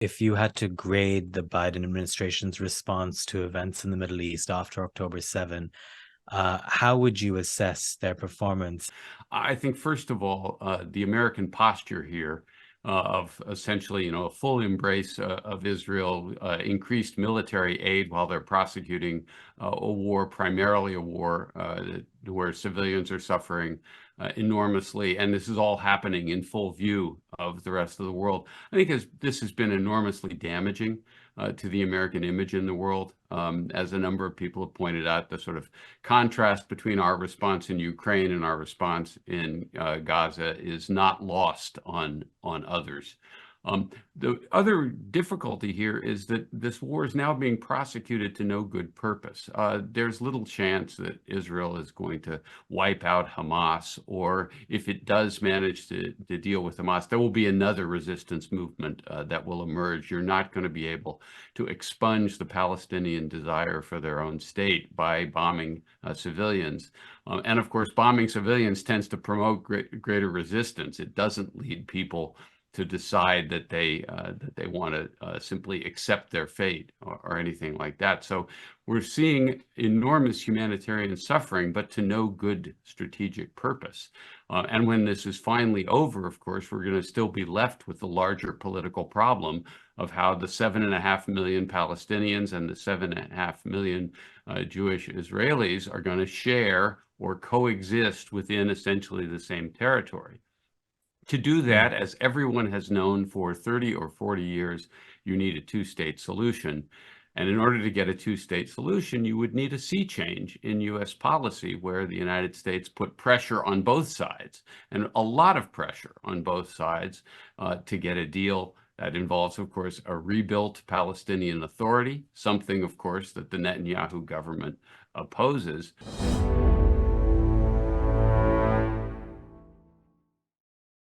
If you had to grade the Biden administration's response to events in the Middle East after October 7, how would you assess their performance? I think, first of all, the American posture here of essentially, a full embrace of Israel, increased military aid while they're prosecuting a war, primarily a war where civilians are suffering enormously, and this is all happening in full view of the rest of the world. I think this has been enormously damaging to the American image in the world. As a number of people have pointed out, the sort of contrast between our response in Ukraine and our response in Gaza is not lost on others. The other difficulty here is that this war is now being prosecuted to no good purpose. There's little chance that Israel is going to wipe out Hamas, or if it does manage to deal with Hamas, there will be another resistance movement that will emerge. You're not going to be able to expunge the Palestinian desire for their own state by bombing civilians. And of course, bombing civilians tends to promote greater resistance. It doesn't lead people to decide that they want to simply accept their fate or anything like that. So we're seeing enormous humanitarian suffering, but to no good strategic purpose. And when this is finally over, of course, we're going to still be left with the larger political problem of how the 7.5 million Palestinians and the 7.5 million Jewish Israelis are going to share or coexist within essentially the same territory. To do that, as everyone has known for 30 or 40 years, you need a two-state solution. And in order to get a two-state solution, you would need a sea change in U.S. policy where the United States put pressure on both sides, and a lot of pressure on both sides to get a deal that involves, of course, a rebuilt Palestinian Authority, something, of course, that the Netanyahu government opposes.